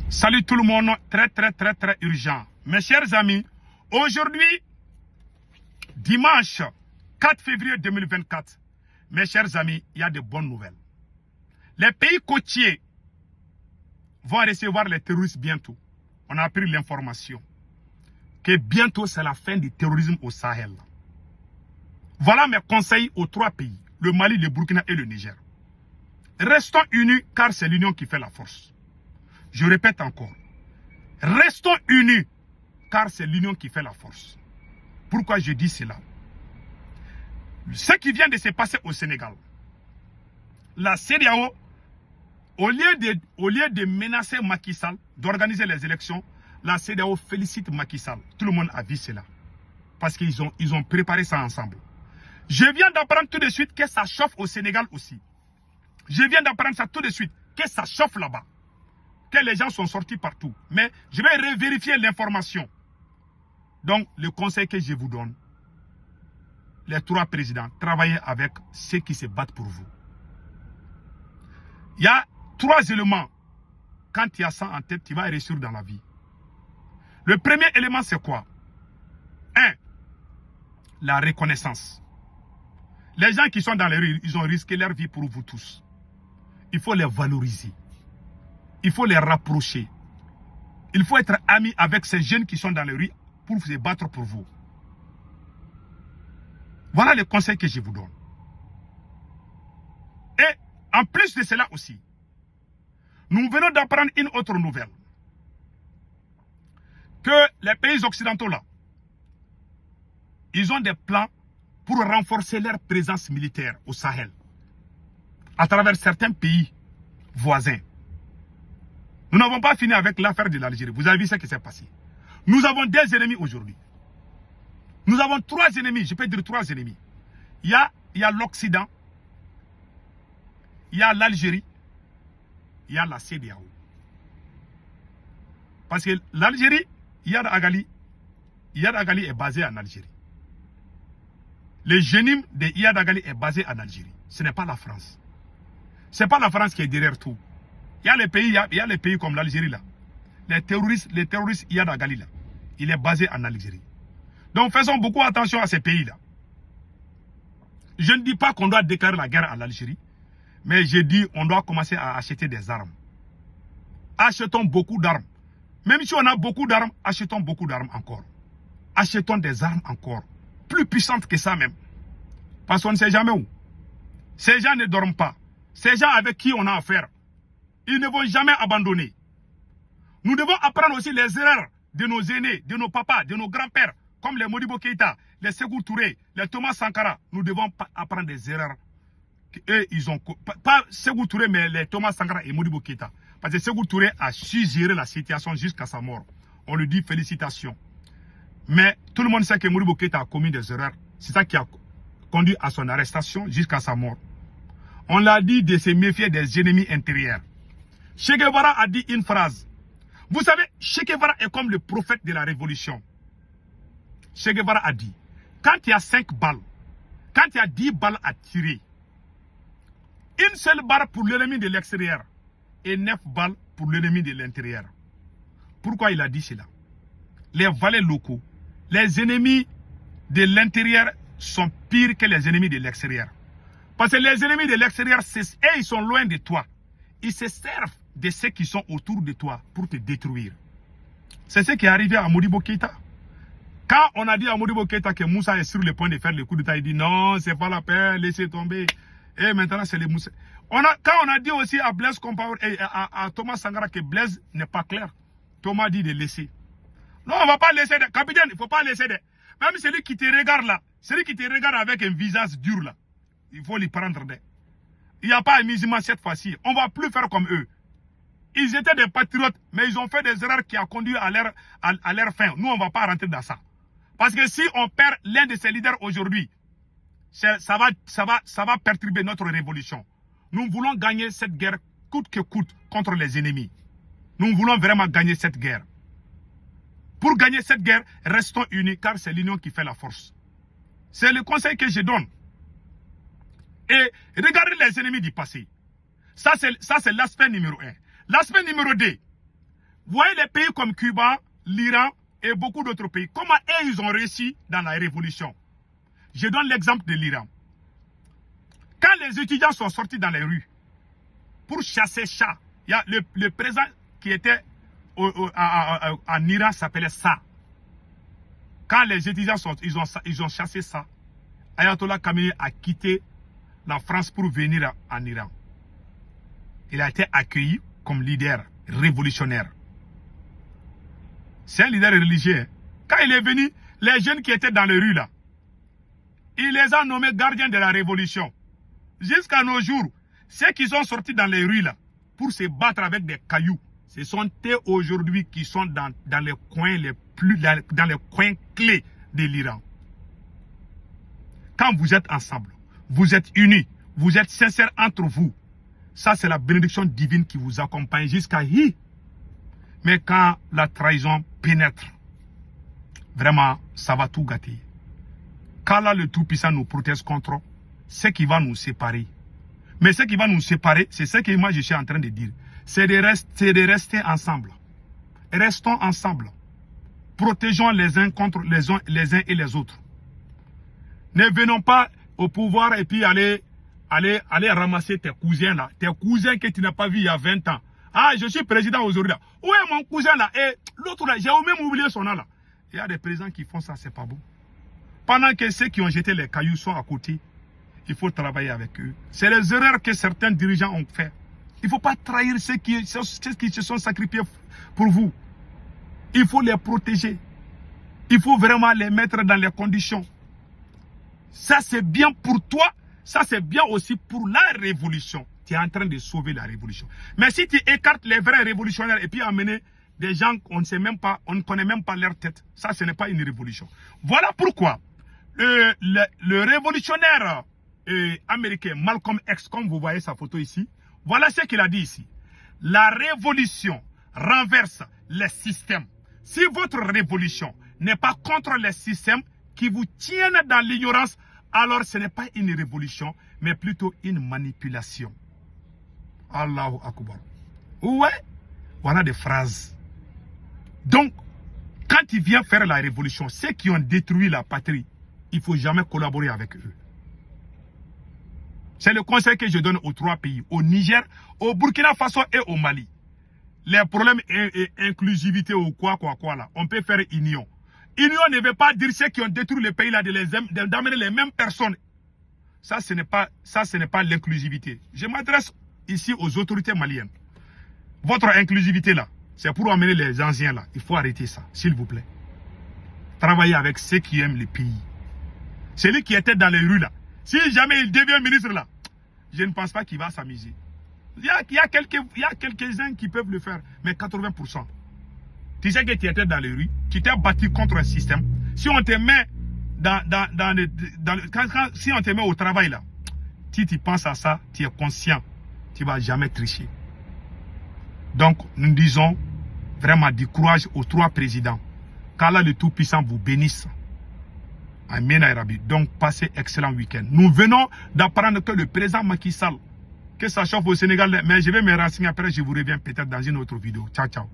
Salut tout le monde, très urgent. Mes chers amis, aujourd'hui, dimanche 4 février 2024, mes chers amis, il y a de bonnes nouvelles. Les pays côtiers vont recevoir les terroristes bientôt. On a appris l'information que bientôt c'est la fin du terrorisme au Sahel. Voilà mes conseils aux trois pays, le Mali, le Burkina et le Niger. Restons unis car c'est l'union qui fait la force. Je répète encore, restons unis car c'est l'union qui fait la force. Pourquoi je dis cela? Ce qui vient de se passer au Sénégal, la CEDEAO, au lieu de menacer Macky Sall, d'organiser les élections, la CEDEAO félicite Macky Sall. Tout le monde a vu cela. Parce qu'ils ont préparé ça ensemble. Je viens d'apprendre tout de suite que ça chauffe au Sénégal aussi. Je viens d'apprendre ça tout de suite, que ça chauffe là-bas. Que les gens sont sortis partout. Mais je vais vérifier l'information. Donc, le conseil que je vous donne, les trois présidents, travaillez avec ceux qui se battent pour vous. Il y a trois éléments. Quand tu as ça en tête, tu vas réussir dans la vie. Le premier élément, c'est quoi? 1. La reconnaissance. Les gens qui sont dans les rues, ils ont risqué leur vie pour vous tous. Il faut les valoriser. Il faut les rapprocher. Il faut être ami avec ces jeunes qui sont dans les rues pour se battre pour vous. Voilà le conseil que je vous donne. Et en plus de cela aussi, nous venons d'apprendre une autre nouvelle. Que les pays occidentaux là, ils ont des plans pour renforcer leur présence militaire au Sahel, à travers certains pays voisins. Nous n'avons pas fini avec l'affaire de l'Algérie. Vous avez vu ce qui s'est passé. Nous avons des ennemis aujourd'hui. Nous avons trois ennemis, je peux dire trois ennemis. Il y a l'Occident, il y a l'Algérie, il y a la CEDEAO. Parce que l'Algérie, Iyad Agali est basé en Algérie. Le génime de Iyad Agali est basé en Algérie. Ce n'est pas la France. Ce n'est pas la France qui est derrière tout. Il y a les pays comme l'Algérie là. Les terroristes Iyad Agali là. Il est basé en Algérie. Donc faisons beaucoup attention à ces pays là. Je ne dis pas qu'on doit déclarer la guerre à l'Algérie. Mais je dis qu'on doit commencer à acheter des armes. Achetons beaucoup d'armes. Même si on a beaucoup d'armes, achetons beaucoup d'armes encore. Achetons des armes encore. Plus puissantes que ça même. Parce qu'on ne sait jamais où. Ces gens ne dorment pas. Ces gens avec qui on a affaire, ils ne vont jamais abandonner. Nous devons apprendre aussi les erreurs de nos aînés, de nos papas, de nos grands-pères, comme les Modibo Keïta, les Sékou Touré, les Thomas Sankara. Nous devons apprendre des erreurs qu'eux, ils ont... Pas Sékou Touré, mais les Thomas Sankara et Modibo Keïta. Parce que Sékou Touré a su gérer la situation jusqu'à sa mort. On lui dit félicitations. Mais tout le monde sait que Modibo Keïta a commis des erreurs. C'est ça qui a conduit à son arrestation jusqu'à sa mort. On l'a dit de se méfier des ennemis intérieurs. Che Guevara a dit une phrase. Vous savez, Che Guevara est comme le prophète de la révolution. Che Guevara a dit, quand il y a 5 balles, quand il y a 10 balles à tirer, une seule balle pour l'ennemi de l'extérieur et 9 balles pour l'ennemi de l'intérieur. Pourquoi il a dit cela? Les valets locaux, les ennemis de l'intérieur sont pires que les ennemis de l'extérieur. Parce que les ennemis de l'extérieur, ils sont loin de toi. Ils se servent de ceux qui sont autour de toi pour te détruire. C'est ce qui est arrivé à Modibo Keïta. Quand on a dit à Modibo Keïta que Moussa est sur le point de faire le coup d'État, il dit non, c'est pas la peine, laissez tomber. Et maintenant, c'est les Moussa. Quand on a dit aussi à Blaise Compaoré et à Thomas Sankara que Blaise n'est pas clair, Thomas dit de laisser. Non, on ne va pas laisser. Capitaine, il ne faut pas laisser. Même celui qui te regarde là, celui qui te regarde avec un visage dur là, il faut lui prendre des. Il n'y a pas un musulman cette fois-ci. On ne va plus faire comme eux. Ils étaient des patriotes, mais ils ont fait des erreurs qui ont conduit à leur fin. Nous, on ne va pas rentrer dans ça. Parce que si on perd l'un de ces leaders aujourd'hui, ça va perturber notre révolution. Nous voulons gagner cette guerre coûte que coûte contre les ennemis. Nous voulons vraiment gagner cette guerre. Pour gagner cette guerre, restons unis car c'est l'union qui fait la force. C'est le conseil que je donne. Et regardez les ennemis du passé. Ça, c'est l'aspect numéro 1. L'aspect numéro 2. Vous voyez les pays comme Cuba, l'Iran et beaucoup d'autres pays. Comment eux, ils ont réussi dans la révolution? Je donne l'exemple de l'Iran. Quand les étudiants sont sortis dans les rues pour chasser chats, il y a le président qui était en Iran s'appelait Ça. Quand les étudiants ils ont chassé ça, Ayatollah Khamenei a quitté la France pour venir en Iran. Il a été accueilli comme leader révolutionnaire. C'est un leader religieux. Quand il est venu, les jeunes qui étaient dans les rues là, il les a nommés gardiens de la révolution. Jusqu'à nos jours, ceux qui sont sortis dans les rues là, pour se battre avec des cailloux, ce sont eux aujourd'hui qui sont dans les coins dans les coins clés de l'Iran. Quand vous êtes ensemble, vous êtes unis, vous êtes sincères entre vous, ça c'est la bénédiction divine qui vous accompagne jusqu'à y. Mais quand la trahison pénètre, vraiment, ça va tout gâter. Qu'Allah le Tout-Puissant nous protège contre ce qui va nous séparer. Mais ce qui va nous séparer, c'est ce que moi je suis en train de dire. C'est de rester ensemble. Restons ensemble. Protégeons les uns contre les uns et les autres. Ne venons pas au pouvoir et puis aller ramasser tes cousins là. Tes cousins que tu n'as pas vus il y a 20 ans. Ah, je suis président aujourd'hui. Où est mon cousin là? Et l'autre là, j'ai même oublié son nom là. Il y a des présidents qui font ça, c'est pas bon. Pendant que ceux qui ont jeté les cailloux sont à côté, il faut travailler avec eux. C'est les erreurs que certains dirigeants ont fait. Il ne faut pas trahir ceux qui se sont sacrifiés pour vous. Il faut les protéger. Il faut vraiment les mettre dans les conditions. Ça, c'est bien pour toi. Ça, c'est bien aussi pour la révolution. Tu es en train de sauver la révolution. Mais si tu écartes les vrais révolutionnaires et puis amener des gens qu'on ne sait même pas, on ne connaît même pas leur tête, ça, ce n'est pas une révolution. Voilà pourquoi le révolutionnaire américain Malcolm X, comme vous voyez sa photo ici, voilà ce qu'il a dit ici. La révolution renverse les systèmes. Si votre révolution n'est pas contre les systèmes qui vous tiennent dans l'ignorance, alors ce n'est pas une révolution, mais plutôt une manipulation. Allahu Akbar. Ouais, voilà des phrases. Donc, quand ils viennent faire la révolution, ceux qui ont détruit la patrie, il ne faut jamais collaborer avec eux. C'est le conseil que je donne aux 3 pays, au Niger, au Burkina Faso et au Mali. Les problèmes inclusivité ou quoi là, on peut faire union. Union ne veut pas dire ceux qui ont détruit le pays là d'amener les mêmes personnes. Ça, ce n'est pas l'inclusivité. Je m'adresse ici aux autorités maliennes. Votre inclusivité là, c'est pour amener les anciens là. Il faut arrêter ça, s'il vous plaît. Travaillez avec ceux qui aiment le pays. Celui qui était dans les rues là, si jamais il devient ministre là, je ne pense pas qu'il va s'amuser. Il y a quelques-uns qui peuvent le faire, mais 80%. Tu sais que tu étais dans les rues, tu t'es battu contre un système. Si on te met si on te met au travail là, si tu penses à ça, tu es conscient, tu ne vas jamais tricher. Donc, nous disons vraiment du courage aux 3 présidents. Qu'Allah le Tout-Puissant vous bénisse. Amen Arabi. Donc, passez excellent week-end. Nous venons d'apprendre que le président Macky Sall, que ça chauffe au Sénégal, mais je vais me renseigner après, je vous reviens peut-être dans une autre vidéo. Ciao, ciao.